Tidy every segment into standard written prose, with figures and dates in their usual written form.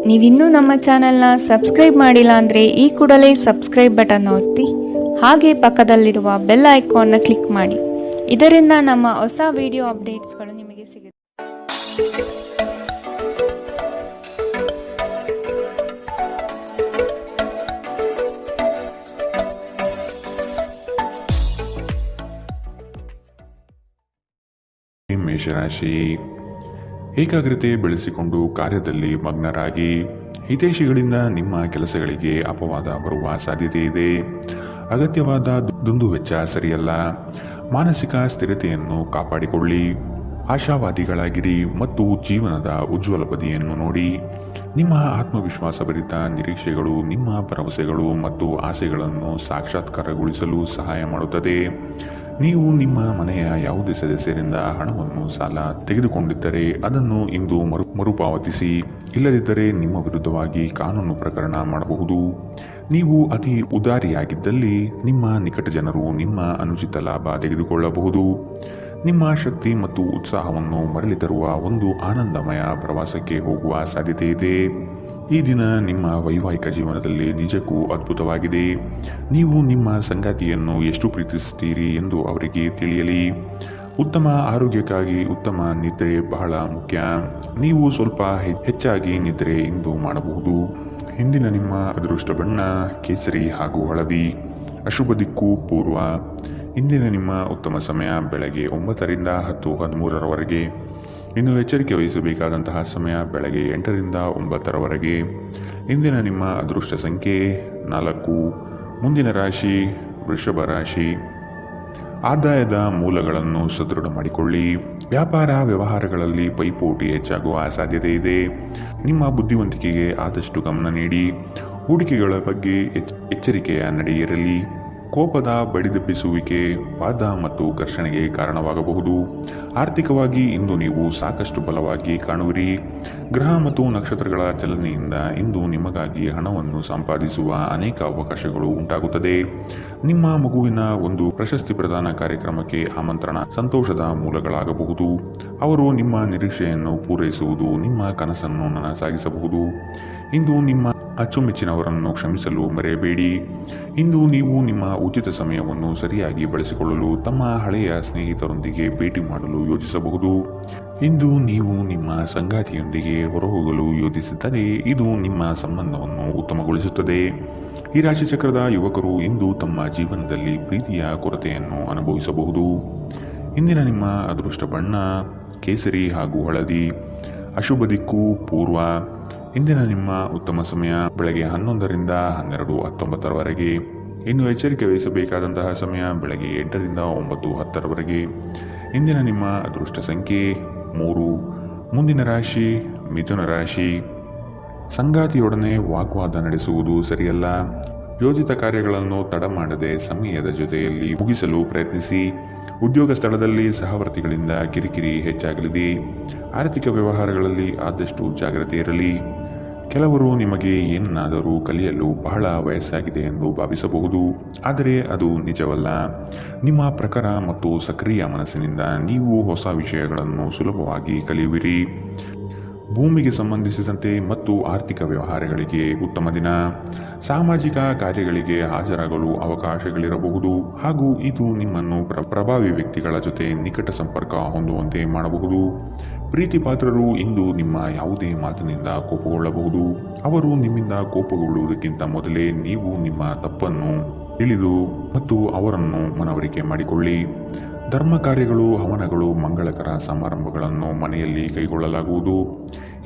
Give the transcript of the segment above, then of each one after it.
ನೀವಿನ್ನೂ ನಮ್ಮ ಚಾನೆಲ್ನ ಸಬ್ಸ್ಕ್ರೈಬ್ ಮಾಡಿಲ್ಲ ಅಂದರೆ ಈ ಕೂಡಲೇ ಸಬ್ಸ್ಕ್ರೈಬ್ ಬಟನ್ ಒತ್ತಿ ಹಾಗೆ ಪಕ್ಕದಲ್ಲಿರುವ ಬೆಲ್ ಐಕಾನ್ನ ಕ್ಲಿಕ್ ಮಾಡಿ. ಇದರಿಂದ ನಮ್ಮ ಹೊಸ ವಿಡಿಯೋ ಅಪ್ಡೇಟ್ಸ್ಗಳು ನಿಮಗೆ ಸಿಗುತ್ತೆ. ಮೇಷರಾಶಿ, ಏಕಾಗ್ರತೆ ಬೆಳೆಸಿಕೊಂಡು ಕಾರ್ಯದಲ್ಲಿ ಮಗ್ನರಾಗಿ. ಹಿತೈಷಿಗಳಿಂದ ನಿಮ್ಮ ಕೆಲಸಗಳಿಗೆ ಅಪವಾದ ಬರುವ ಸಾಧ್ಯತೆ ಇದೆ. ಅಗತ್ಯವಾದ ದುಂದುವೆಚ್ಚ ಸರಿಯಲ್ಲ. ಮಾನಸಿಕ ಸ್ಥಿರತೆಯನ್ನು ಕಾಪಾಡಿಕೊಳ್ಳಿ. ಆಶಾವಾದಿಗಳಾಗಿರಿ ಮತ್ತು ಜೀವನದ ಉಜ್ವಲ ಬದಿಯನ್ನು ನೋಡಿ. ನಿಮ್ಮ ಆತ್ಮವಿಶ್ವಾಸಭರಿತ ನಿರೀಕ್ಷೆಗಳು ನಿಮ್ಮ ಭರವಸೆಗಳು ಮತ್ತು ಆಸೆಗಳನ್ನು ಸಾಕ್ಷಾತ್ಕಾರಗೊಳಿಸಲು ಸಹಾಯ ಮಾಡುತ್ತದೆ. ನೀವು ನಿಮ್ಮ ಮನೆಯ ಯಾವುದೇ ಸದಸ್ಯರಿಂದ ಹಣವನ್ನು ಸಾಲ ತೆಗೆದುಕೊಂಡಿದ್ದರೆ ಅದನ್ನು ಇಂದು ಮರುಪಾವತಿಸಿ. ಇಲ್ಲದಿದ್ದರೆ ನಿಮ್ಮ ವಿರುದ್ಧವಾಗಿ ಕಾನೂನು ಪ್ರಕರಣ ಮಾಡಬಹುದು. ನೀವು ಅತಿ ಉದಾರಿಯಾಗಿದ್ದಲ್ಲಿ ನಿಮ್ಮ ನಿಕಟ ಜನರು ನಿಮ್ಮ ಅನುಚಿತ ಲಾಭ ತೆಗೆದುಕೊಳ್ಳಬಹುದು. ನಿಮ್ಮ ಶಕ್ತಿ ಮತ್ತು ಉತ್ಸಾಹವನ್ನು ಮರಳಿ ತರುವ ಒಂದು ಆನಂದಮಯ ಪ್ರವಾಸಕ್ಕೆ ಹೋಗುವ ಸಾಧ್ಯತೆ ಇದೆ. ಈ ದಿನ ನಿಮ್ಮ ವೈವಾಹಿಕ ಜೀವನದಲ್ಲಿ ನಿಜಕ್ಕೂ ಅದ್ಭುತವಾಗಿದೆ. ನೀವು ನಿಮ್ಮ ಸಂಗಾತಿಯನ್ನು ಎಷ್ಟು ಪ್ರೀತಿಸುತ್ತೀರಿ ಎಂದು ಅವರಿಗೆ ತಿಳಿಯಲಿ. ಉತ್ತಮ ಆರೋಗ್ಯಕ್ಕಾಗಿ ಉತ್ತಮ ನಿದ್ರೆ ಬಹಳ ಮುಖ್ಯ. ನೀವು ಸ್ವಲ್ಪ ಹೆಚ್ಚಾಗಿ ನಿದ್ರೆ ಇಂದು ಮಾಡಬಹುದು. ಇಂದಿನ ನಿಮ್ಮ ಅದೃಷ್ಟ ಬಣ್ಣ ಕೇಸರಿ ಹಾಗೂ ಹಳದಿ. ಅಶುಭ ದಿಕ್ಕು ಪೂರ್ವ. ಇಂದಿನ ನಿಮ್ಮ ಉತ್ತಮ ಸಮಯ ಬೆಳಗ್ಗೆ 9ರಿಂದ 10:13ರವರೆಗೆ. ಇನ್ನು ಎಚ್ಚರಿಕೆ ವಹಿಸಬೇಕಾದಂತಹ ಸಮಯ ಬೆಳಗ್ಗೆ 8ರಿಂದ 9ರವರೆಗೆ. ಇಂದಿನ ನಿಮ್ಮ ಅದೃಷ್ಟ ಸಂಖ್ಯೆ 4. ಮುಂದಿನ ರಾಶಿ ವೃಷಭ ರಾಶಿ. ಆದಾಯದ ಮೂಲಗಳನ್ನು ಸದೃಢ ಮಾಡಿಕೊಳ್ಳಿ. ವ್ಯಾಪಾರ ವ್ಯವಹಾರಗಳಲ್ಲಿ ಪೈಪೋಟಿ ಹೆಚ್ಚಾಗುವ ಸಾಧ್ಯತೆ ಇದೆ. ನಿಮ್ಮ ಬುದ್ಧಿವಂತಿಕೆಗೆ ಆದಷ್ಟು ಗಮನ ನೀಡಿ. ಹೂಡಿಕೆಗಳ ಬಗ್ಗೆ ಎಚ್ಚರಿಕೆಯ ನಡೆ ಇರಲಿ. ಕೋಪದ ಬಡಿದೆಬ್ಬಿಸುವಿಕೆ ವಾದ ಮತ್ತು ಘರ್ಷಣೆಗೆ ಕಾರಣವಾಗಬಹುದು. ಆರ್ಥಿಕವಾಗಿ ಇಂದು ನೀವು ಸಾಕಷ್ಟು ಬಲವಾಗಿ ಕಾಣುವಿರಿ. ಗ್ರಹ ಮತ್ತು ನಕ್ಷತ್ರಗಳ ಚಲನೆಯಿಂದ ಇಂದು ನಿಮಗಾಗಿ ಹಣವನ್ನು ಸಂಪಾದಿಸುವ ಅನೇಕ ಅವಕಾಶಗಳು ಉಂಟಾಗುತ್ತದೆ. ನಿಮ್ಮ ಮಗುವಿನ ಒಂದು ಪ್ರಶಸ್ತಿ ಪ್ರದಾನ ಕಾರ್ಯಕ್ರಮಕ್ಕೆ ಆಮಂತ್ರಣ ಸಂತೋಷದ ಮೂಲಗಳಾಗಬಹುದು. ಅವರು ನಿಮ್ಮ ನಿರೀಕ್ಷೆಯನ್ನು ಪೂರೈಸುವುದು ನಿಮ್ಮ ಕನಸನ್ನು ನನಸಾಗಿಸಬಹುದು. ಇಂದು ನಿಮ್ಮ ಅಚ್ಚುಮೆಚ್ಚಿನವರನ್ನು ಕ್ಷಮಿಸಲು ಮರೆಯಬೇಡಿ. ಇಂದು ನೀವು ನಿಮ್ಮ ಉಚಿತ ಸಮಯವನ್ನು ಸರಿಯಾಗಿ ಬಳಸಿಕೊಳ್ಳಲು ತಮ್ಮ ಹಳೆಯ ಸ್ನೇಹಿತರೊಂದಿಗೆ ಭೇಟಿ ಮಾಡಲು ಯೋಚಿಸಬಹುದು. ಇಂದು ನೀವು ನಿಮ್ಮ ಸಂಗಾತಿಯೊಂದಿಗೆ ಹೊರಹೋಗಲು ಯೋಚಿಸಿದ್ದರೆ ಇದು ನಿಮ್ಮ ಸಂಬಂಧವನ್ನು ಉತ್ತಮಗೊಳಿಸುತ್ತದೆ. ಈ ರಾಶಿಚಕ್ರದ ಯುವಕರು ಇಂದು ತಮ್ಮ ಜೀವನದಲ್ಲಿ ಪ್ರೀತಿಯ ಕೊರತೆಯನ್ನು ಅನುಭವಿಸಬಹುದು. ಇಂದಿನ ನಿಮ್ಮ ಅದೃಷ್ಟ ಬಣ್ಣ ಕೇಸರಿ ಹಾಗೂ ಹಳದಿ. ಅಶುಭ ದಿಕ್ಕು ಪೂರ್ವ. ಇಂದಿನ ನಿಮ್ಮ ಉತ್ತಮ ಸಮಯ ಬೆಳಗ್ಗೆ 11ರಿಂದ 12:19ರವರೆಗೆ. ಇನ್ನು ಎಚ್ಚರಿಕೆ ವಹಿಸಬೇಕಾದಂತಹ ಸಮಯ ಬೆಳಗ್ಗೆ 8ರಿಂದ 9:10ರವರೆಗೆ. ಇಂದಿನ ನಿಮ್ಮ ಅದೃಷ್ಟ ಸಂಖ್ಯೆ 3. ಮುಂದಿನ ರಾಶಿ ಮಿಥುನ ರಾಶಿ. ಸಂಗಾತಿಯೊಡನೆ ವಾಗ್ವಾದ ನಡೆಸುವುದು ಸರಿಯಲ್ಲ. ಯೋಜಿತ ಕಾರ್ಯಗಳನ್ನು ತಡ ಮಾಡದೆ ಸಮಯದ ಜೊತೆಯಲ್ಲಿ ಮುಗಿಸಲು ಪ್ರಯತ್ನಿಸಿ. ಉದ್ಯೋಗ ಸ್ಥಳದಲ್ಲಿ ಸಹವರ್ತಿಗಳಿಂದ ಕಿರಿಕಿರಿ ಹೆಚ್ಚಾಗಲಿದೆ. ಆರ್ಥಿಕ ವ್ಯವಹಾರಗಳಲ್ಲಿ ಆದಷ್ಟು ಜಾಗ್ರತೆ ಇರಲಿ. ಕೆಲವರು ನಿಮಗೆ ಏನನ್ನಾದರೂ ಕಲಿಯಲು ಬಹಳ ವಯಸ್ಸಾಗಿದೆ ಎಂದು ಭಾವಿಸಬಹುದು, ಆದರೆ ಅದು ನಿಜವಲ್ಲ. ನಿಮ್ಮ ಪ್ರಖರ ಮತ್ತು ಸಕ್ರಿಯ ಮನಸ್ಸಿನಿಂದ ನೀವು ಹೊಸ ವಿಷಯಗಳನ್ನು ಸುಲಭವಾಗಿ ಕಲಿಯುವಿರಿ. ಭೂಮಿಗೆ ಸಂಬಂಧಿಸಿದಂತೆ ಮತ್ತು ಆರ್ಥಿಕ ವ್ಯವಹಾರಗಳಿಗೆ ಉತ್ತಮ ದಿನ. ಸಾಮಾಜಿಕ ಕಾರ್ಯಗಳಿಗೆ ಹಾಜರಾಗಲು ಅವಕಾಶಗಳಿರಬಹುದು ಹಾಗೂ ಇದು ನಿಮ್ಮನ್ನು ಪ್ರಭಾವಿ ವ್ಯಕ್ತಿಗಳ ಜೊತೆ ನಿಕಟ ಸಂಪರ್ಕ ಹೊಂದುವಂತೆ ಮಾಡಬಹುದು. ಪ್ರೀತಿ ಪಾತ್ರರು ಇಂದು ನಿಮ್ಮ ಯಾವುದೇ ಮಾತಿನಿಂದ ಕೋಪಗೊಳ್ಳಬಹುದು. ಅವರು ನಿಮ್ಮಿಂದ ಕೋಪಗೊಳ್ಳುವುದಕ್ಕಿಂತ ಮೊದಲೇ ನೀವು ನಿಮ್ಮ ತಪ್ಪನ್ನು ತಿಳಿದು ಮತ್ತು ಅವರನ್ನು ಮನವರಿಕೆ ಮಾಡಿಕೊಳ್ಳಿ. ಧರ್ಮ ಕಾರ್ಯಗಳು ಹವನಗಳು ಮಂಗಳಕರ ಸಮಾರಂಭಗಳನ್ನು ಮನೆಯಲ್ಲಿ ಕೈಗೊಳ್ಳಲಾಗುವುದು.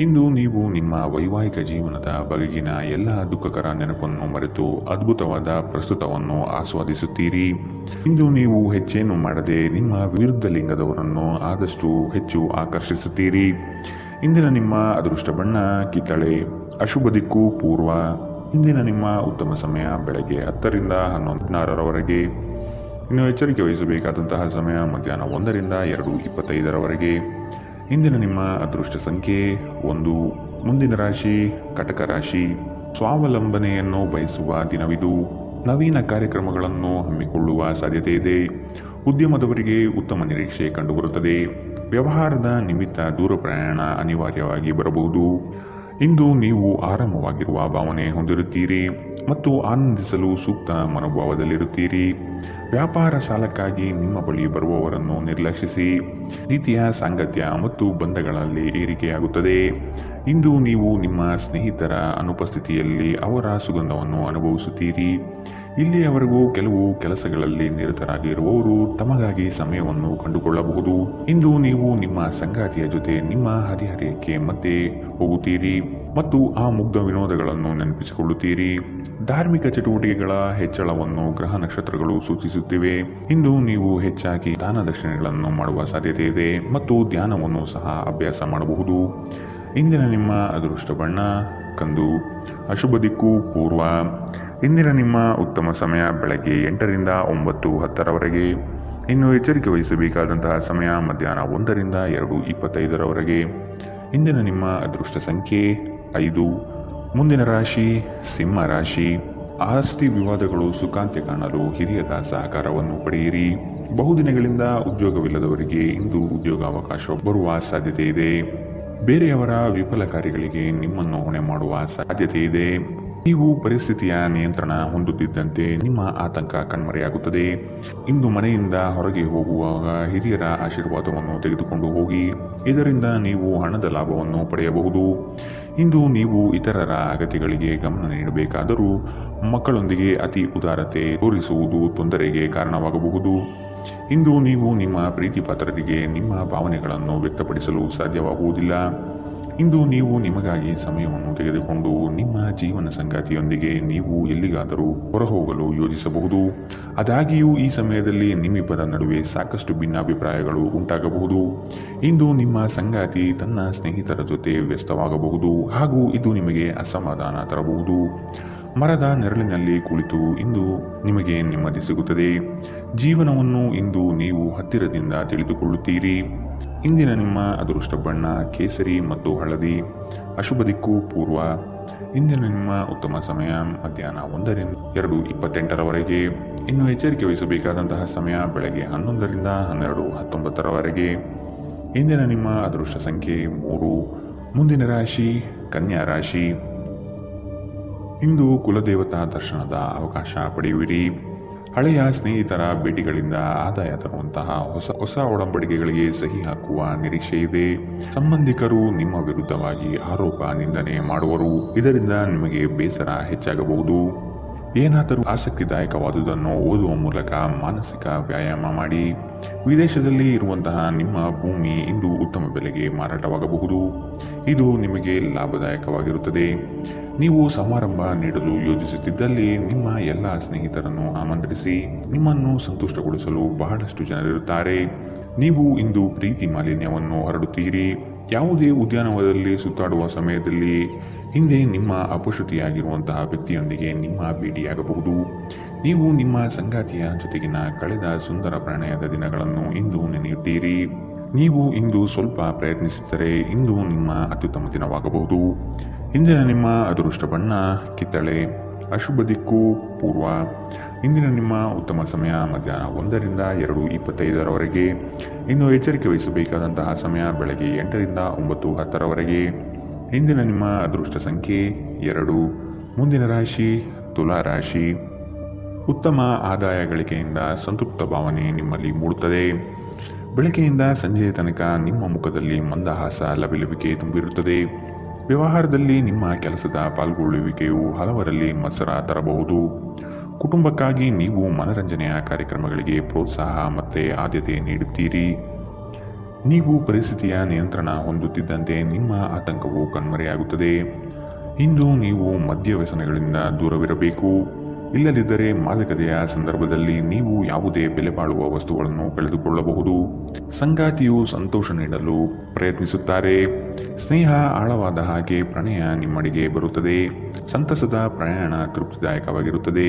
ಇಂದು ನೀವು ನಿಮ್ಮ ವೈವಾಹಿಕ ಜೀವನದ ಬಗೆಗಿನ ಎಲ್ಲ ದುಃಖಕರ ನೆನಪನ್ನು ಮರೆತು ಅದ್ಭುತವಾದ ಪ್ರಸ್ತುತವನ್ನು ಆಸ್ವಾದಿಸುತ್ತೀರಿ. ಇಂದು ನೀವು ಹೆಚ್ಚೇನು ಮಾಡದೆ ನಿಮ್ಮ ವಿರುದ್ಧ ಲಿಂಗದವರನ್ನು ಆದಷ್ಟು ಹೆಚ್ಚು ಆಕರ್ಷಿಸುತ್ತೀರಿ. ಇಂದಿನ ನಿಮ್ಮ ಅದೃಷ್ಟ ಬಣ್ಣ ಕಿತ್ತಳೆ. ಅಶುಭ ದಿಕ್ಕು ಪೂರ್ವ. ಇಂದಿನ ನಿಮ್ಮ ಉತ್ತಮ ಸಮಯ ಬೆಳಗ್ಗೆ 10ರಿಂದ 11:16ರವರೆಗೆ. ಇನ್ನು ಎಚ್ಚರಿಕೆ ವಹಿಸಬೇಕಾದಂತಹ ಸಮಯ ಮಧ್ಯಾಹ್ನ 1ರಿಂದ 2:25ರವರೆಗೆ. ಇಂದಿನ ನಿಮ್ಮ ಅದೃಷ್ಟ ಸಂಖ್ಯೆ 1. ಮುಂದಿನ ರಾಶಿ ಕಟಕ ರಾಶಿ. ಸ್ವಾವಲಂಬನೆಯನ್ನು ಬಯಸುವ ದಿನವಿದು. ನವೀನ ಕಾರ್ಯಕ್ರಮಗಳನ್ನು ಹಮ್ಮಿಕೊಳ್ಳುವ ಸಾಧ್ಯತೆ ಇದೆ. ಉದ್ಯಮದವರಿಗೆ ಉತ್ತಮ ನಿರೀಕ್ಷೆ ಕಂಡುಬರುತ್ತದೆ. ವ್ಯವಹಾರದ ನಿಮಿತ್ತ ದೂರ ಪ್ರಯಾಣ ಅನಿವಾರ್ಯವಾಗಿ ಬರಬಹುದು. ಇಂದು ನೀವು ಆರಾಮವಾಗಿರುವ ಭಾವನೆ ಹೊಂದಿರುತ್ತೀರಿ ಮತ್ತು ಆನಂದಿಸಲು ಸೂಕ್ತ ಮನೋಭಾವದಲ್ಲಿರುತ್ತೀರಿ. ವ್ಯಾಪಾರ ಸಾಲಕ್ಕಾಗಿ ನಿಮ್ಮ ಬಳಿ ಬರುವವರನ್ನು ನಿರ್ಲಕ್ಷಿಸಿ. ರೀತಿಯ ಸಾಂಗತ್ಯ ಮತ್ತು ಬಂಧಗಳಲ್ಲಿ ಏರಿಕೆಯಾಗುತ್ತದೆ. ಇಂದು ನೀವು ನಿಮ್ಮ ಸ್ನೇಹಿತರ ಅನುಪಸ್ಥಿತಿಯಲ್ಲಿ ಅವರ ಸುಗಂಧವನ್ನು ಅನುಭವಿಸುತ್ತೀರಿ. ಇಲ್ಲಿಯವರೆಗೂ ಕೆಲವು ಕೆಲಸಗಳಲ್ಲಿ ನಿರತರಾಗಿರುವವರು ತಮಗಾಗಿ ಸಮಯವನ್ನು ಕಂಡುಕೊಳ್ಳಬಹುದು. ಇಂದು ನೀವು ನಿಮ್ಮ ಸಂಗಾತಿಯ ಜೊತೆ ನಿಮ್ಮ ಹದಿಹರೆಯಕ್ಕೆ ಮತ್ತೆ ಹೋಗುತ್ತೀರಿ ಮತ್ತು ಆ ಮುಗ್ಧ ವಿನೋದಗಳನ್ನು ನೆನಪಿಸಿಕೊಳ್ಳುತ್ತೀರಿ. ಧಾರ್ಮಿಕ ಚಟುವಟಿಕೆಗಳ ಹೆಚ್ಚಳವನ್ನು ಗ್ರಹ ನಕ್ಷತ್ರಗಳು ಸೂಚಿಸುತ್ತಿವೆ. ಇಂದು ನೀವು ಹೆಚ್ಚಾಗಿ ದಾನ ದಕ್ಷಿಣೆಗಳನ್ನು ಮಾಡುವ ಸಾಧ್ಯತೆ ಇದೆ ಮತ್ತು ಧ್ಯಾನವನ್ನು ಸಹ ಅಭ್ಯಾಸ ಮಾಡಬಹುದು. ಇಂದಿನ ನಿಮ್ಮ ಅದೃಷ್ಟ ಬಣ್ಣ ಕಂದು. ಅಶುಭ ದಿಕ್ಕು ಪೂರ್ವ. ಇಂದಿನ ನಿಮ್ಮ ಉತ್ತಮ ಸಮಯ ಬೆಳಗ್ಗೆ 8 ರಿಂದ 9:10ರವರೆಗೆ. ಇನ್ನು ಎಚ್ಚರಿಕೆ ವಹಿಸಬೇಕಾದಂತಹ ಸಮಯ ಮಧ್ಯಾಹ್ನ 1 ರಿಂದ 2:25ರವರೆಗೆ. ಇಂದಿನ ನಿಮ್ಮ ಅದೃಷ್ಟ ಸಂಖ್ಯೆ 5. ಮುಂದಿನ ರಾಶಿ ಸಿಂಹ ರಾಶಿ. ಆಸ್ತಿ ವಿವಾದಗಳು ಸುಖಾಂತ್ಯ ಕಾಣಲು ಹಿರಿಯರ ಸಹಕಾರವನ್ನು ಪಡೆಯಿರಿ. ಬಹುದಿನಗಳಿಂದ ಉದ್ಯೋಗವಿಲ್ಲದವರಿಗೆ ಇಂದು ಉದ್ಯೋಗಾವಕಾಶ ಬರುವ ಸಾಧ್ಯತೆ ಇದೆ. ಬೇರೆಯವರ ವಿಫಲ ಕಾರ್ಯಗಳಿಗೆ ನಿಮ್ಮನ್ನು ಹೊಣೆ ಮಾಡುವ ಸಾಧ್ಯತೆ ಇದೆ. ನೀವು ಪರಿಸ್ಥಿತಿಯ ನಿಯಂತ್ರಣ ಹೊಂದುತ್ತಿದ್ದಂತೆ ನಿಮ್ಮ ಆತಂಕ ಕಣ್ಮರೆಯಾಗುತ್ತದೆ. ಇಂದು ಮನೆಯಿಂದ ಹೊರಗೆ ಹೋಗುವಾಗ ಹಿರಿಯರ ಆಶೀರ್ವಾದವನ್ನು ತೆಗೆದುಕೊಂಡು ಹೋಗಿ. ಇದರಿಂದ ನೀವು ಹಣದ ಲಾಭವನ್ನು ಪಡೆಯಬಹುದು. ಇಂದು ನೀವು ಇತರರ ಅಗತ್ಯಗಳಿಗೆ ಗಮನ ನೀಡಬೇಕಾದರೂ ಮಕ್ಕಳೊಂದಿಗೆ ಅತಿ ಉದಾರತೆ ತೋರಿಸುವುದು ತೊಂದರೆಗೆ ಕಾರಣವಾಗಬಹುದು. ಇಂದು ನೀವು ನಿಮ್ಮ ಪ್ರೀತಿ ಪಾತ್ರರಿಗೆ ನಿಮ್ಮ ಭಾವನೆಗಳನ್ನು ವ್ಯಕ್ತಪಡಿಸಲು ಸಾಧ್ಯವಾಗುವುದಿಲ್ಲ. ಇಂದು ನೀವು ನಿಮಗಾಗಿ ಸಮಯವನ್ನು ತೆಗೆದುಕೊಂಡು ನಿಮ್ಮ ಜೀವನ ಸಂಗಾತಿಯೊಂದಿಗೆ ನೀವು ಎಲ್ಲಿಗಾದರೂ ಹೊರಹೋಗಲು ಯೋಜಿಸಬಹುದು. ಆದಾಗ್ಯೂ ಈ ಸಮಯದಲ್ಲಿ ನಿಮ್ಮಿಬ್ಬರ ನಡುವೆ ಸಾಕಷ್ಟು ಭಿನ್ನಾಭಿಪ್ರಾಯಗಳು ಉಂಟಾಗಬಹುದು. ಇಂದು ನಿಮ್ಮ ಸಂಗಾತಿ ತನ್ನ ಸ್ನೇಹಿತರ ಜೊತೆ ವ್ಯಸ್ತವಾಗಬಹುದು ಹಾಗೂ ಇದು ನಿಮಗೆ ಅಸಮಾಧಾನ ತರಬಹುದು. ಮರದ ನೆರಳಿನಲ್ಲಿ ಕುಳಿತು ಇಂದು ನಿಮಗೆ ನೆಮ್ಮದಿ ಸಿಗುತ್ತದೆ. ಜೀವನವನ್ನು ಇಂದು ನೀವು ಹತ್ತಿರದಿಂದ ತಿಳಿದುಕೊಳ್ಳುತ್ತೀರಿ. ಇಂದಿನ ನಿಮ್ಮ ಅದೃಷ್ಟ ಬಣ್ಣ ಕೇಸರಿ ಮತ್ತು ಹಳದಿ. ಅಶುಭ ದಿಕ್ಕು ಪೂರ್ವ. ಇಂದಿನ ನಿಮ್ಮ ಉತ್ತಮ ಸಮಯ ಮಧ್ಯಾಹ್ನ 1 ರಿಂದ 2:28ರವರೆಗೆ. ಇನ್ನು ಎಚ್ಚರಿಕೆ ವಹಿಸಬೇಕಾದಂತಹ ಸಮಯ ಬೆಳಗ್ಗೆ 11 ರಿಂದ 12:19ರವರೆಗೆ. ಇಂದಿನ ನಿಮ್ಮ ಅದೃಷ್ಟ ಸಂಖ್ಯೆ 3. ಮುಂದಿನ ರಾಶಿ ಕನ್ಯಾ ರಾಶಿ. ಇಂದು ಕುಲದೇವತಾ ದರ್ಶನದ ಅವಕಾಶ ಪಡೆಯುವಿರಿ. ಹಳೆಯ ಸ್ನೇಹಿತರ ಭೇಟಿಗಳಿಂದ ಆದಾಯ ತರುವಂತಹ ಹೊಸ ಒಡಂಬಡಿಕೆಗಳಿಗೆ ಸಹಿ ಹಾಕುವ ನಿರೀಕ್ಷೆ ಇದೆ. ಸಂಬಂಧಿಕರು ನಿಮ್ಮ ವಿರುದ್ಧವಾಗಿ ಆರೋಪ ನಿಂದನೆ ಮಾಡುವರು. ಇದರಿಂದ ನಿಮಗೆ ಬೇಸರ ಹೆಚ್ಚಾಗಬಹುದು. ಏನಾದರೂ ಆಸಕ್ತಿದಾಯಕವಾದುದನ್ನು ಓದುವ ಮೂಲಕ ಮಾನಸಿಕ ವ್ಯಾಯಾಮ ಮಾಡಿ. ವಿದೇಶದಲ್ಲಿ ಇರುವಂತಹ ನಿಮ್ಮ ಭೂಮಿ ಇಂದು ಉತ್ತಮ ಬೆಲೆಗೆ ಮಾರಾಟವಾಗಬಹುದು. ಇದು ನಿಮಗೆ ಲಾಭದಾಯಕವಾಗಿರುತ್ತದೆ. ನೀವು ಸಮಾರಂಭ ನೀಡಲು ಯೋಜಿಸುತ್ತಿದ್ದಲ್ಲಿ ನಿಮ್ಮ ಎಲ್ಲ ಸ್ನೇಹಿತರನ್ನು ಆಮಂತ್ರಿಸಿ. ನಿಮ್ಮನ್ನು ಸಂತುಷ್ಟಗೊಳಿಸಲು ಬಹಳಷ್ಟು ಜನರಿರುತ್ತಾರೆ. ನೀವು ಇಂದು ಪ್ರೀತಿ ಮಾಲಿನ್ಯವನ್ನು ಹರಡುತ್ತೀರಿ. ಯಾವುದೇ ಉದ್ಯಾನವನದಲ್ಲಿ ಸುತ್ತಾಡುವ ಸಮಯದಲ್ಲಿ ಹಿಂದೆ ನಿಮ್ಮ ಅಪಶ್ರುತಿಯಾಗಿರುವಂತಹ ವ್ಯಕ್ತಿಯೊಂದಿಗೆ ನಿಮ್ಮ ಭೇಟಿಯಾಗಬಹುದು. ನೀವು ನಿಮ್ಮ ಸಂಗಾತಿಯ ಜೊತೆಗಿನ ಕಳೆದ ಸುಂದರ ಪ್ರಣಯದ ದಿನಗಳನ್ನು ಇಂದು ನೆನೆಯುತ್ತೀರಿ. ನೀವು ಇಂದು ಸ್ವಲ್ಪ ಪ್ರಯತ್ನಿಸಿದರೆ ಇಂದು ನಿಮ್ಮ ಅತ್ಯುತ್ತಮ ದಿನವಾಗಬಹುದು. ಇಂದಿನ ನಿಮ್ಮ ಅದೃಷ್ಟ ಬಣ್ಣ ಕಿತ್ತಳೆ. ಅಶುಭ ದಿಕ್ಕು ಪೂರ್ವ. ಇಂದಿನ ನಿಮ್ಮ ಉತ್ತಮ ಸಮಯ ಮಧ್ಯಾಹ್ನ 1 ರಿಂದ 2:25ರವರೆಗೆ. ಇನ್ನು ಎಚ್ಚರಿಕೆ ವಹಿಸಬೇಕಾದಂತಹ ಸಮಯ ಬೆಳಗ್ಗೆ 8 ರಿಂದ 9:10ರವರೆಗೆ. ಇಂದಿನ ನಿಮ್ಮ ಅದೃಷ್ಟ ಸಂಖ್ಯೆ 2. ಮುಂದಿನ ರಾಶಿ ತುಲಾ ರಾಶಿ. ಉತ್ತಮ ಆದಾಯ ಗಳಿಕೆಯಿಂದ ಸಂತೃಪ್ತ ಭಾವನೆ ನಿಮ್ಮಲ್ಲಿ ಮೂಡುತ್ತದೆ. ಬೆಳಗ್ಗೆಯಿಂದ ಸಂಜೆಯ ತನಕ ನಿಮ್ಮ ಮುಖದಲ್ಲಿ ಮಂದಹಾಸ ಲವಿಲವಿಕೆ ತುಂಬಿರುತ್ತದೆ. ವ್ಯವಹಾರದಲ್ಲಿ ನಿಮ್ಮ ಕೆಲಸದ ಪಾಲ್ಗೊಳ್ಳುವಿಕೆಯು ಹಲವರಲ್ಲಿ ಮತ್ಸರ ತರಬಹುದು. ಕುಟುಂಬಕ್ಕಾಗಿ ನೀವು ಮನರಂಜನೆಯ ಕಾರ್ಯಕ್ರಮಗಳಿಗೆ ಪ್ರೋತ್ಸಾಹ ಮತ್ತು ಆದ್ಯತೆ ನೀಡುತ್ತೀರಿ. ನೀವು ಪರಿಸ್ಥಿತಿಯ ನಿಯಂತ್ರಣ ಹೊಂದುತ್ತಿದ್ದಂತೆ ನಿಮ್ಮ ಆತಂಕವು ಕಣ್ಮರೆಯಾಗುತ್ತದೆ. ಇಂದು ನೀವು ಮದ್ಯ ವ್ಯಸನಗಳಿಂದ ದೂರವಿರಬೇಕು. ಇಲ್ಲದಿದ್ದರೆ ಮಾದಕತೆಯ ಸಂದರ್ಭದಲ್ಲಿ ನೀವು ಯಾವುದೇ ಬೆಲೆ ಬಾಳುವ ವಸ್ತುಗಳನ್ನು ಕಳೆದುಕೊಳ್ಳಬಹುದು. ಸಂಗಾತಿಯು ಸಂತೋಷ ನೀಡಲು ಪ್ರಯತ್ನಿಸುತ್ತಾರೆ. ಸ್ನೇಹ ಆಳವಾದ ಹಾಗೆ ಪ್ರಣಯ ನಿಮ್ಮಡಿಗೆ ಬರುತ್ತದೆ. ಸಂತಸದ ಪ್ರಯಾಣ ತೃಪ್ತಿದಾಯಕವಾಗಿರುತ್ತದೆ.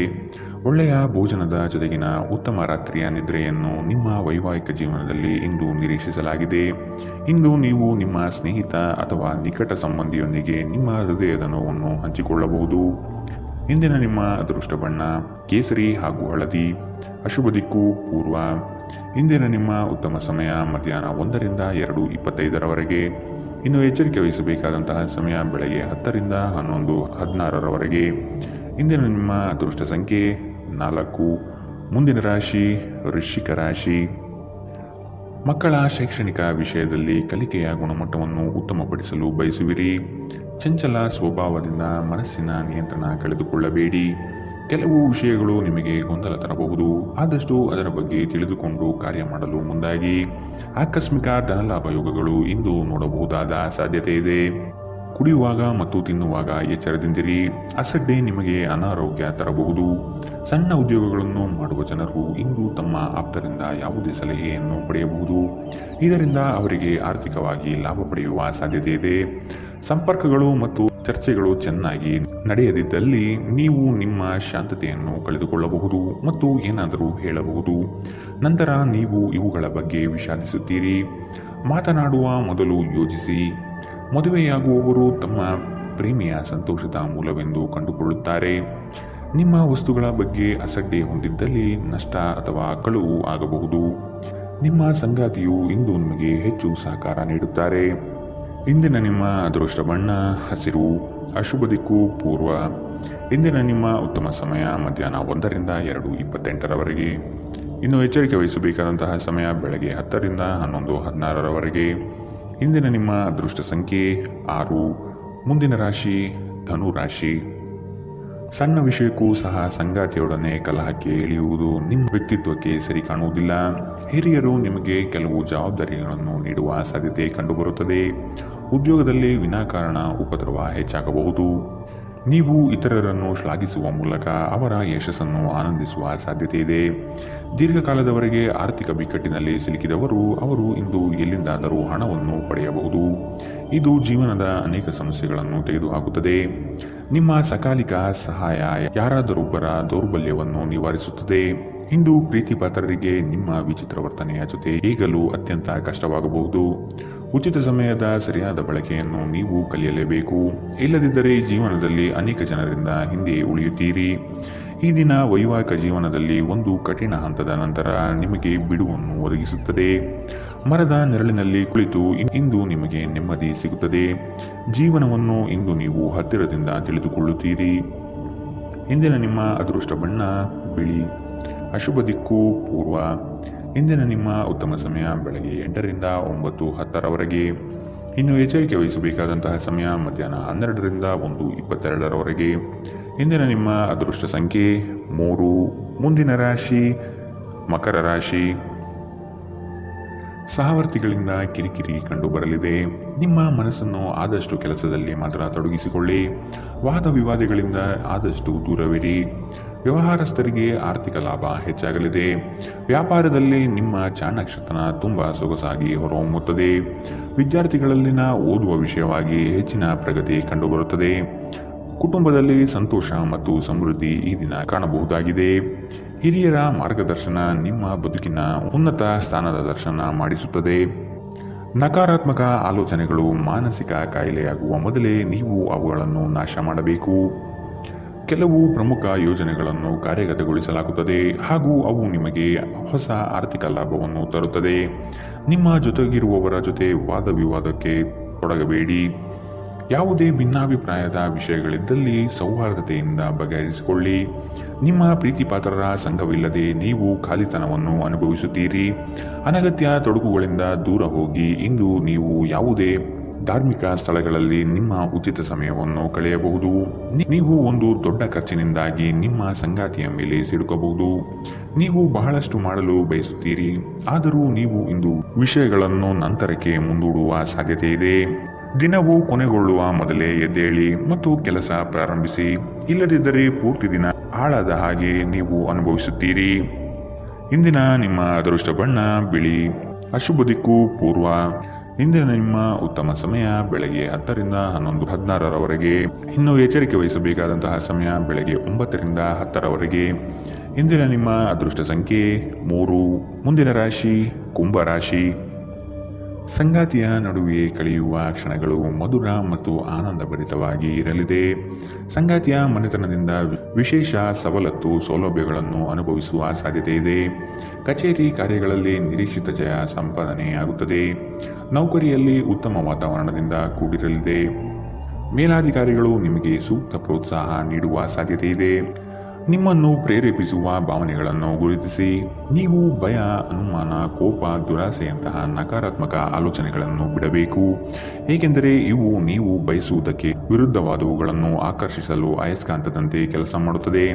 ಒಳ್ಳೆಯ ಭೋಜನದ ಜೊತೆಗಿನ ಉತ್ತಮ ರಾತ್ರಿಯ ನಿದ್ರೆಯನ್ನು ನಿಮ್ಮ ವೈವಾಹಿಕ ಜೀವನದಲ್ಲಿ ಇಂದು ನಿರೀಕ್ಷಿಸಲಾಗಿದೆ. ಇಂದು ನೀವು ನಿಮ್ಮ ಸ್ನೇಹಿತ ಅಥವಾ ನಿಕಟ ಸಂಬಂಧಿಯೊಂದಿಗೆ ನಿಮ್ಮ ಹೃದಯದ ನೋವನ್ನು ಹಂಚಿಕೊಳ್ಳಬಹುದು. ಇಂದಿನ ನಿಮ್ಮ ಅದೃಷ್ಟ ಬಣ್ಣ ಕೇಸರಿ ಹಾಗೂ ಹಳದಿ. ಅಶುಭ ದಿಕ್ಕು ಪೂರ್ವ. ಇಂದಿನ ನಿಮ್ಮ ಉತ್ತಮ ಸಮಯ ಮಧ್ಯಾಹ್ನ 1 ರಿಂದ 2:25ರವರೆಗೆ. ಇನ್ನು ಎಚ್ಚರಿಕೆ ವಹಿಸಬೇಕಾದಂತಹ ಸಮಯ ಬೆಳಗ್ಗೆ 10 ರಿಂದ 11, 16ರವರೆಗೆ. ಇಂದಿನ ನಿಮ್ಮ ಅದೃಷ್ಟ ಸಂಖ್ಯೆ 4. ಮುಂದಿನ ರಾಶಿ ವೃಶ್ಚಿಕ ರಾಶಿ. ಮಕ್ಕಳ ಶೈಕ್ಷಣಿಕ ವಿಷಯದಲ್ಲಿ ಕಲಿಕೆಯ ಗುಣಮಟ್ಟವನ್ನು ಉತ್ತಮಪಡಿಸಲು ಬಯಸುವಿರಿ. ಚಂಚಲ ಸ್ವಭಾವದಿಂದ ಮನಸ್ಸಿನ ನಿಯಂತ್ರಣ ಕಳೆದುಕೊಳ್ಳಬೇಡಿ. ಕೆಲವು ವಿಷಯಗಳು ನಿಮಗೆ ಗೊಂದಲ ತರಬಹುದು. ಆದಷ್ಟು ಅದರ ಬಗ್ಗೆ ತಿಳಿದುಕೊಂಡು ಕಾರ್ಯ ಮಾಡಲು ಮುಂದಾಗಿ. ಆಕಸ್ಮಿಕ ಧನಲಾಭ ಯೋಗಗಳು ಇಂದು ನೋಡಬಹುದಾದ ಸಾಧ್ಯತೆ ಇದೆ. ಕುಡಿಯುವಾಗ ಮತ್ತು ತಿನ್ನುವಾಗ ಎಚ್ಚರದಿಂದಿರಿ. ಅಸಡ್ಡೆ ನಿಮಗೆ ಅನಾರೋಗ್ಯ ತರಬಹುದು. ಸಣ್ಣ ಉದ್ಯೋಗಗಳನ್ನು ಮಾಡುವ ಜನರು ಇಂದು ತಮ್ಮ ಆಪ್ತರಿಂದ ಯಾವುದೇ ಸಲಹೆಯನ್ನು ಪಡೆಯಬಹುದು. ಇದರಿಂದ ಅವರಿಗೆ ಆರ್ಥಿಕವಾಗಿ ಲಾಭ ಪಡೆಯುವ ಸಾಧ್ಯತೆ ಇದೆ. ಸಂಪರ್ಕಗಳು ಮತ್ತು ಚರ್ಚೆಗಳು ಚೆನ್ನಾಗಿ ನಡೆಯದಿದ್ದಲ್ಲಿ ನೀವು ನಿಮ್ಮ ಶಾಂತತೆಯನ್ನು ಕಳೆದುಕೊಳ್ಳಬಹುದು ಮತ್ತು ಏನಾದರೂ ಹೇಳಬಹುದು. ನಂತರ ನೀವು ಇವುಗಳ ಬಗ್ಗೆ ವಿಷಾದಿಸುತ್ತೀರಿ. ಮಾತನಾಡುವ ಮೊದಲು ಯೋಚಿಸಿ. ಮದುವೆಯಾಗುವವರು ತಮ್ಮ ಪ್ರೇಮಿಯ ಸಂತೋಷದ ಮೂಲವೆಂದು ಕಂಡುಕೊಳ್ಳುತ್ತಾರೆ. ನಿಮ್ಮ ವಸ್ತುಗಳ ಬಗ್ಗೆ ಅಸಡ್ಡೆ ಹೊಂದಿದ್ದಲ್ಲಿ ನಷ್ಟ ಅಥವಾ ಕಳುವು ಆಗಬಹುದು. ನಿಮ್ಮ ಸಂಗಾತಿಯು ಇಂದು ನಿಮಗೆ ಹೆಚ್ಚು ಸಹಕಾರ ನೀಡುತ್ತಾರೆ. ಇಂದಿನ ನಿಮ್ಮ ಅದೃಷ್ಟ ಬಣ್ಣ ಹಸಿರು. ಅಶುಭ ದಿಕ್ಕು ಪೂರ್ವ. ಇಂದಿನ ನಿಮ್ಮ ಉತ್ತಮ ಸಮಯ ಮಧ್ಯಾಹ್ನ 1 ರಿಂದ 2:28ರವರೆಗೆ. ಇನ್ನು ಎಚ್ಚರಿಕೆ ವಹಿಸಬೇಕಾದಂತಹ ಸಮಯ ಬೆಳಗ್ಗೆ 10 ರಿಂದ 11, 16ರವರೆಗೆ. ಇಂದಿನ ನಿಮ್ಮ ಅದೃಷ್ಟ ಸಂಖ್ಯೆ 6. ಮುಂದಿನ ರಾಶಿ ಧನು ರಾಶಿ. ಸಣ್ಣ ವಿಷಯಕ್ಕೂ ಸಹ ಸಂಗಾತಿಯೊಡನೆ ಕಲಹಕ್ಕೆ ಇಳಿಯುವುದು ನಿಮ್ಮ ವ್ಯಕ್ತಿತ್ವಕ್ಕೆ ಸರಿ ಕಾಣುವುದಿಲ್ಲ. ಹಿರಿಯರು ನಿಮಗೆ ಕೆಲವು ಜವಾಬ್ದಾರಿಗಳನ್ನು ನೀಡುವ ಸಾಧ್ಯತೆ ಕಂಡುಬರುತ್ತದೆ. ಉದ್ಯೋಗದಲ್ಲಿ ವಿನಾಕಾರಣ ಉಪದ್ರವ ಹೆಚ್ಚಾಗಬಹುದು. ನೀವು ಇತರರನ್ನು ಶ್ಲಾಘಿಸುವ ಮೂಲಕ ಅವರ ಯಶಸ್ಸನ್ನು ಆನಂದಿಸುವ ಸಾಧ್ಯತೆ ಇದೆ. ದೀರ್ಘಕಾಲದವರೆಗೆ ಆರ್ಥಿಕ ಬಿಕ್ಕಟ್ಟಿನಲ್ಲಿ ಸಿಲುಕಿದವರು ಅವರು ಇಂದು ಎಲ್ಲಿಂದಾದರೂ ಹಣವನ್ನು ಪಡೆಯಬಹುದು. ಇದು ಜೀವನದ ಅನೇಕ ಸಮಸ್ಯೆಗಳನ್ನು ತೆಗೆದುಹಾಕುತ್ತದೆ. ನಿಮ್ಮ ಸಕಾಲಿಕ ಸಹಾಯ ಯಾರಾದರೊಬ್ಬರ ದೌರ್ಬಲ್ಯವನ್ನು ನಿವಾರಿಸುತ್ತದೆ. ಇಂದು ಪ್ರೀತಿಪಾತ್ರರಿಗೆ ನಿಮ್ಮ ವಿಚಿತ್ರ ವರ್ತನೆಯ ಜೊತೆ ಈಗಲೂ ಅತ್ಯಂತ ಕಷ್ಟವಾಗಬಹುದು. ಉಚಿತ ಸಮಯದ ಸರಿಯಾದ ಬಳಕೆಯನ್ನು ನೀವು ಕಲಿಯಲೇಬೇಕು. ಇಲ್ಲದಿದ್ದರೆ ಜೀವನದಲ್ಲಿ ಅನೇಕ ಜನರಿಂದ ಹಿಂದೆ ಉಳಿಯುತ್ತೀರಿ. ಈ ದಿನ ವೈವಾಹಿಕ ಜೀವನದಲ್ಲಿ ಒಂದು ಕಠಿಣ ಹಂತದ ನಂತರ ನಿಮಗೆ ಬಿಡುವನ್ನು ಒದಗಿಸುತ್ತದೆ. ಮರದ ನೆರಳಿನಲ್ಲಿ ಕುಳಿತು ಇಂದು ನಿಮಗೆ ನೆಮ್ಮದಿ ಸಿಗುತ್ತದೆ. ಜೀವನವನ್ನು ಇಂದು ನೀವು ಹತ್ತಿರದಿಂದ ತಿಳಿದುಕೊಳ್ಳುತ್ತೀರಿ. ಇಂದಿನ ನಿಮ್ಮ ಅದೃಷ್ಟ ಬಣ್ಣ ಬಿಳಿ. ಅಶುಭ ದಿಕ್ಕು ಪೂರ್ವ. ಇಂದಿನ ನಿಮ್ಮ ಉತ್ತಮ ಸಮಯ ಬೆಳಗ್ಗೆ 8 ರಿಂದ 9, 10ರವರೆಗೆ. ಇನ್ನು ಎಚ್ಚರಿಕೆ ವಹಿಸಬೇಕಾದಂತಹ ಸಮಯ ಮಧ್ಯಾಹ್ನ 12 ರಿಂದ 1:22ರವರೆಗೆ. ಇಂದಿನ ನಿಮ್ಮ ಅದೃಷ್ಟ ಸಂಖ್ಯೆ 3. ಮುಂದಿನ ರಾಶಿ ಮಕರ ರಾಶಿ. ಸಹವರ್ತಿಗಳಿಂದ ಕಿರಿಕಿರಿ ಕಂಡುಬರಲಿದೆ. ನಿಮ್ಮ ಮನಸ್ಸನ್ನು ಆದಷ್ಟು ಕೆಲಸದಲ್ಲಿ ಮಾತ್ರ ತೊಡಗಿಸಿಕೊಳ್ಳಿ. ವಾದ ವಿವಾದಗಳಿಂದ ಆದಷ್ಟು ದೂರವಿರಿ. ವ್ಯವಹಾರಸ್ಥರಿಗೆ ಆರ್ಥಿಕ ಲಾಭ ಹೆಚ್ಚಾಗಲಿದೆ. ವ್ಯಾಪಾರದಲ್ಲಿ ನಿಮ್ಮ ಚಾಣಾಕ್ಷತನ ತುಂಬ ಸೊಗಸಾಗಿ ಹೊರಹೊಮ್ಮುತ್ತದೆ. ವಿದ್ಯಾರ್ಥಿಗಳಲ್ಲಿನ ಓದುವ ವಿಷಯವಾಗಿ ಹೆಚ್ಚಿನ ಪ್ರಗತಿ ಕಂಡುಬರುತ್ತದೆ. ಕುಟುಂಬದಲ್ಲಿ ಸಂತೋಷ ಮತ್ತು ಸಮೃದ್ಧಿ ಈ ದಿನ ಕಾಣಬಹುದಾಗಿದೆ. ಹಿರಿಯರ ಮಾರ್ಗದರ್ಶನ ನಿಮ್ಮ ಬದುಕಿನ ಉನ್ನತ ಸ್ಥಾನದ ದರ್ಶನ ಮಾಡಿಸುತ್ತದೆ. ನಕಾರಾತ್ಮಕ ಆಲೋಚನೆಗಳು ಮಾನಸಿಕ ಕಾಯಿಲೆಯಾಗುವ ಮೊದಲೇ ನೀವು ಅವುಗಳನ್ನು ನಾಶ ಮಾಡಬೇಕು. ಕೆಲವು ಪ್ರಮುಖ ಯೋಜನೆಗಳನ್ನು ಕಾರ್ಯಗತಗೊಳಿಸಲಾಗುತ್ತದೆ ಹಾಗೂ ಅವು ನಿಮಗೆ ಹೊಸ ಆರ್ಥಿಕ ಲಾಭವನ್ನು ತರುತ್ತದೆ. ನಿಮ್ಮ ಜೊತೆಗಿರುವವರ ಜೊತೆ ವಾದ ವಿವಾದಕ್ಕೆ ತೊಡಗಬೇಡಿ. ಯಾವುದೇ ಭಿನ್ನಾಭಿಪ್ರಾಯದ ವಿಷಯಗಳಿದ್ದಲ್ಲಿ ಸೌಹಾರ್ದತೆಯಿಂದ ಬಗೆಹರಿಸಿಕೊಳ್ಳಿ. ನಿಮ್ಮ ಪ್ರೀತಿಪಾತ್ರರ ಸಂಘವಿಲ್ಲದೆ ನೀವು ಖಾಲಿತನವನ್ನು ಅನುಭವಿಸುತ್ತೀರಿ. ಅನಗತ್ಯ ತೊಡಕುಗಳಿಂದ ದೂರ ಹೋಗಿ ಇಂದು ನೀವು ಯಾವುದೇ ಧಾರ್ಮಿಕ ಸ್ಥಳಗಳಲ್ಲಿ ನಿಮ್ಮ ಉಚಿತ ಸಮಯವನ್ನು ಕಳೆಯಬಹುದು. ನೀವು ಒಂದು ದೊಡ್ಡ ಖರ್ಚಿನಿಂದಾಗಿ ನಿಮ್ಮ ಸಂಗಾತಿಯ ಮೇಲೆ ಸಿಲುಕಬಹುದು. ನೀವು ಬಹಳಷ್ಟು ಮಾಡಲು ಬಯಸುತ್ತೀರಿ, ಆದರೂ ನೀವು ಇಂದು ವಿಷಯಗಳನ್ನು ನಂತರಕ್ಕೆ ಮುಂದೂಡುವ ಸಾಧ್ಯತೆ ಇದೆ. ದಿನವು ಕೊನೆಗೊಳ್ಳುವ ಮೊದಲೇ ಎದ್ದೇಳಿ ಮತ್ತು ಕೆಲಸ ಪ್ರಾರಂಭಿಸಿ. ಇಲ್ಲದಿದ್ದರೆ ಪೂರ್ತಿ ದಿನ ಹಾಳಾದ ಹಾಗೆ ನೀವು ಅನುಭವಿಸುತ್ತೀರಿ. ಇಂದಿನ ನಿಮ್ಮ ಅದೃಷ್ಟ ಬಣ್ಣ ಬಿಳಿ. ಅಶುಭ ದಿಕ್ಕು ಪೂರ್ವ. ಇಂದಿನ ನಿಮ್ಮ ಉತ್ತಮ ಸಮಯ ಬೆಳಗ್ಗೆ 10 ರಿಂದ 11, 16ರವರೆಗೆ. ಇನ್ನು ಎಚ್ಚರಿಕೆ ವಹಿಸಬೇಕಾದಂತಹ ಸಮಯ ಬೆಳಗ್ಗೆ 9 ರಿಂದ 10ರವರೆಗೆ. ಇಂದಿನ ನಿಮ್ಮ ಅದೃಷ್ಟ ಸಂಖ್ಯೆ 3. ಮುಂದಿನ ರಾಶಿ ಕುಂಭ ರಾಶಿ. ಸಂಗಾತಿಯ ನಡುವೆ ಕಳೆಯುವ ಕ್ಷಣಗಳು ಮಧುರ ಮತ್ತು ಆನಂದಭರಿತವಾಗಿ ಇರಲಿದೆ. ಸಂಗಾತಿಯ ಮನೆತನದಿಂದ ವಿಶೇಷ ಸವಲತ್ತು ಸೌಲಭ್ಯಗಳನ್ನು ಅನುಭವಿಸುವ ಸಾಧ್ಯತೆ ಇದೆ. ಕಚೇರಿ ಕಾರ್ಯಗಳಲ್ಲಿ ನಿರೀಕ್ಷಿತ ಜಯ ಸಂಪಾದನೆಯಾಗುತ್ತದೆ. ನೌಕರಿಯಲ್ಲಿ ಉತ್ತಮ ವಾತಾವರಣದಿಂದ ಕೂಡಿರಲಿದೆ. ಮೇಲಾಧಿಕಾರಿಗಳು ನಿಮಗೆ ಸೂಕ್ತ ಪ್ರೋತ್ಸಾಹ ನೀಡುವ ಸಾಧ್ಯತೆ ಇದೆ. ನಿಮ್ಮನ್ನು ಪ್ರೇರೇಪಿಸುವ ಭಾವನೆಗಳನ್ನು ಗುರುತಿಸಿ ನೀವು ಭಯ, ಅನುಮಾನ, ಕೋಪ, ದುರಾಸೆಯಂತಹ ನಕಾರಾತ್ಮಕ ಆಲೋಚನೆಗಳನ್ನು ಬಿಡಬೇಕು. ಏಕೆಂದರೆ ಇವು ನೀವು ಬಯಸುವುದಕ್ಕೆ ವಿರುದ್ಧವಾದವುಗಳನ್ನು ಆಕರ್ಷಿಸಲು ಅಯಸ್ಕಾಂತದಂತೆ ಕೆಲಸ ಮಾಡುತ್ತದೆ.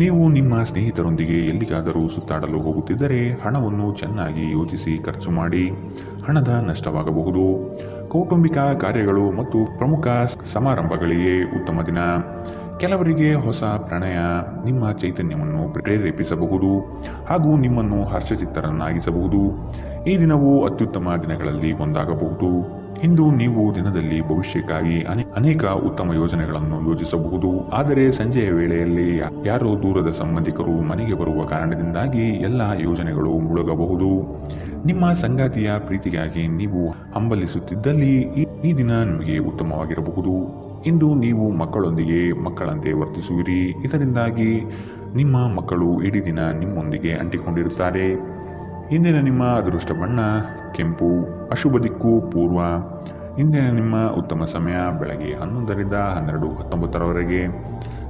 ನೀವು ನಿಮ್ಮ ಸ್ನೇಹಿತರೊಂದಿಗೆ ಎಲ್ಲಿಗಾದರೂ ಸುತ್ತಾಡಲು ಹೋಗುತ್ತಿದ್ದರೆ ಹಣವನ್ನು ಚೆನ್ನಾಗಿ ಯೋಚಿಸಿ ಖರ್ಚು ಮಾಡಿ. ಹಣದ ನಷ್ಟವಾಗಬಹುದು. ಕೌಟುಂಬಿಕ ಕಾರ್ಯಗಳು ಮತ್ತು ಪ್ರಮುಖ ಸಮಾರಂಭಗಳಿಗೆ ಉತ್ತಮ ದಿನ. ಕೆಲವರಿಗೆ ಹೊಸ ಪ್ರಣಯ ನಿಮ್ಮ ಚೈತನ್ಯವನ್ನು ಪ್ರೇರೇಪಿಸಬಹುದು ಹಾಗೂ ನಿಮ್ಮನ್ನು ಹರ್ಷಚಿತ್ತರನ್ನಾಗಿಸಬಹುದು. ಈ ದಿನವು ಅತ್ಯುತ್ತಮ ದಿನಗಳಲ್ಲಿ ಒಂದಾಗಬಹುದು. ಇಂದು ನೀವು ದಿನದಲ್ಲಿ ಭವಿಷ್ಯಕ್ಕಾಗಿ ಅನೇಕ ಉತ್ತಮ ಯೋಜನೆಗಳನ್ನು ಯೋಜಿಸಬಹುದು. ಆದರೆ ಸಂಜೆಯ ವೇಳೆಯಲ್ಲಿ ಯಾರೋ ದೂರದ ಸಂಬಂಧಿಕರು ಮನೆಗೆ ಬರುವ ಕಾರಣದಿಂದಾಗಿ ಎಲ್ಲ ಯೋಜನೆಗಳು ಮುಳುಗಬಹುದು. ನಿಮ್ಮ ಸಂಗಾತಿಯ ಪ್ರೀತಿಗಾಗಿ ನೀವು ಹಂಬಲಿಸುತ್ತಿದ್ದಲ್ಲಿ ಈ ದಿನ ನಿಮಗೆ ಉತ್ತಮವಾಗಿರಬಹುದು. ಇಂದು ನೀವು ಮಕ್ಕಳೊಂದಿಗೆ ಮಕ್ಕಳಂತೆ ವರ್ತಿಸುವಿರಿ. ಇದರಿಂದಾಗಿ ನಿಮ್ಮ ಮಕ್ಕಳು ಇಡೀ ದಿನ ನಿಮ್ಮೊಂದಿಗೆ ಅಂಟಿಕೊಂಡಿರುತ್ತಾರೆ. ಇಂದಿನ ನಿಮ್ಮ ಅದೃಷ್ಟ ಬಣ್ಣ ಕೆಂಪು. ಅಶುಭ ದಿಕ್ಕು ಪೂರ್ವ. ಇಂದಿನ ನಿಮ್ಮ ಉತ್ತಮ ಸಮಯ ಬೆಳಗ್ಗೆ 11ರಿಂದ 12:19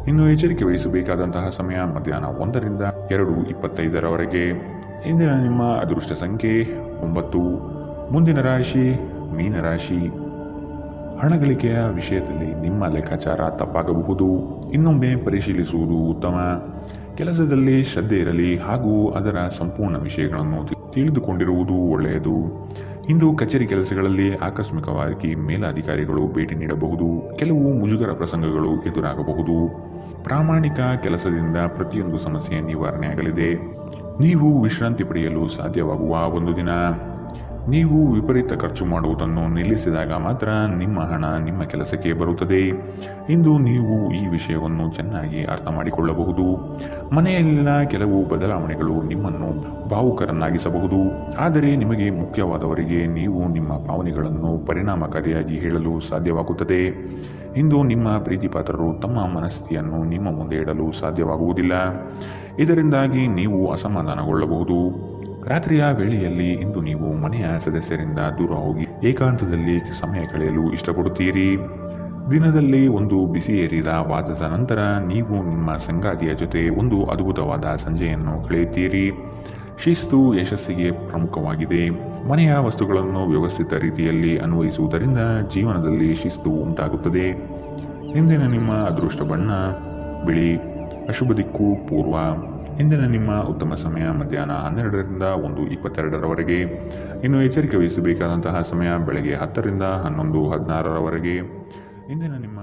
ಇನ್ನು ಎಚ್ಚರಿಕೆ ವಹಿಸಬೇಕಾದಂತಹ ಸಮಯ ಮಧ್ಯಾಹ್ನ 1ರಿಂದ 2:25 ಇಂದಿನ ನಿಮ್ಮ ಅದೃಷ್ಟ ಸಂಖ್ಯೆ 9. ಮುಂದಿನ ರಾಶಿ ಮೀನರಾಶಿ. ಹಣಗಳಿಕೆಯ ವಿಷಯದಲ್ಲಿ ನಿಮ್ಮ ಲೆಕ್ಕಾಚಾರ ತಪ್ಪಾಗಬಹುದು. ಇನ್ನೊಮ್ಮೆ ಪರಿಶೀಲಿಸುವುದು ಉತ್ತಮ. ಕೆಲಸದಲ್ಲಿ ಶ್ರದ್ಧೆ ಇರಲಿ ಹಾಗೂ ಅದರ ಸಂಪೂರ್ಣ ವಿಷಯಗಳನ್ನು ತಿಳಿದುಕೊಂಡಿರುವುದು ಒಳ್ಳೆಯದು. ಇಂದು ಕಚೇರಿ ಕೆಲಸಗಳಲ್ಲಿ ಆಕಸ್ಮಿಕವಾಗಿ ಮೇಲಾಧಿಕಾರಿಗಳು ಭೇಟಿ ನೀಡಬಹುದು. ಕೆಲವು ಮುಜುಗರ ಪ್ರಸಂಗಗಳು ಎದುರಾಗಬಹುದು. ಪ್ರಾಮಾಣಿಕ ಕೆಲಸದಿಂದ ಪ್ರತಿಯೊಂದು ಸಮಸ್ಯೆ ನಿವಾರಣೆಯಾಗಲಿದೆ. ನೀವು ವಿಶ್ರಾಂತಿ ಪಡೆಯಲು ಸಾಧ್ಯವಾಗುವ ಒಂದು ದಿನ. ನೀವು ವಿಪರೀತ ಖರ್ಚು ಮಾಡುವುದನ್ನು ನಿಲ್ಲಿಸಿದಾಗ ಮಾತ್ರ ನಿಮ್ಮ ಹಣ ನಿಮ್ಮ ಕೆಲಸಕ್ಕೆ ಬರುತ್ತದೆ. ಇಂದು ನೀವು ಈ ವಿಷಯವನ್ನು ಚೆನ್ನಾಗಿ ಅರ್ಥ ಮಾಡಿಕೊಳ್ಳಬಹುದು. ಮನೆಯಲ್ಲಿನ ಕೆಲವು ಬದಲಾವಣೆಗಳು ನಿಮ್ಮನ್ನು ಭಾವುಕರನ್ನಾಗಿಸಬಹುದು. ಆದರೆ ನಿಮಗೆ ಮುಖ್ಯವಾದವರಿಗೆ ನೀವು ನಿಮ್ಮ ಭಾವನೆಗಳನ್ನು ಪರಿಣಾಮಕಾರಿಯಾಗಿ ಹೇಳಲು ಸಾಧ್ಯವಾಗುತ್ತದೆ. ಇಂದು ನಿಮ್ಮ ಪ್ರೀತಿಪಾತ್ರರು ತಮ್ಮ ಮನಸ್ಥಿತಿಯನ್ನು ನಿಮ್ಮ ಮುಂದೆ ಇಡಲು ಸಾಧ್ಯವಾಗುವುದಿಲ್ಲ. ಇದರಿಂದಾಗಿ ನೀವು ಅಸಮಾಧಾನಗೊಳ್ಳಬಹುದು. ರಾತ್ರಿಯ ವೇಳೆಯಲ್ಲಿ ಇಂದು ನೀವು ಮನೆಯ ಸದಸ್ಯರಿಂದ ದೂರ ಹೋಗಿ ಏಕಾಂತದಲ್ಲಿ ಸಮಯ ಕಳೆಯಲು ಇಷ್ಟಪಡುತ್ತೀರಿ. ದಿನದಲ್ಲಿ ಒಂದು ಬಿಸಿ ಏರಿದ ವಾದದ ನಂತರ ನೀವು ನಿಮ್ಮ ಸಂಗಾತಿಯ ಜೊತೆ ಒಂದು ಅದ್ಭುತವಾದ ಸಂಜೆಯನ್ನು ಕಳೆಯುತ್ತೀರಿ. ಶಿಸ್ತು ಯಶಸ್ಸಿಗೆ ಪ್ರಮುಖವಾಗಿದೆ. ಮನೆಯ ವಸ್ತುಗಳನ್ನು ವ್ಯವಸ್ಥಿತ ರೀತಿಯಲ್ಲಿ ಅನ್ವಯಿಸುವುದರಿಂದ ಜೀವನದಲ್ಲಿ ಶಿಸ್ತು ಉಂಟಾಗುತ್ತದೆ. ಇಂದಿನ ನಿಮ್ಮ ಅದೃಷ್ಟ ಬಣ್ಣ ಬಿಳಿ. ಅಶುಭ ದಿಕ್ಕು ಪೂರ್ವ. ಇಂದಿನ ನಿಮ್ಮ ಉತ್ತಮ ಸಮಯ ಮಧ್ಯಾಹ್ನ 12ರಿಂದ 1:22 ಇನ್ನು ಎಚ್ಚರಿಕೆ ವಹಿಸಬೇಕಾದಂತಹ ಸಮಯ ಬೆಳಗ್ಗೆ 10ರಿಂದ 11:16 ಇಂದಿನ ನಿಮ್ಮ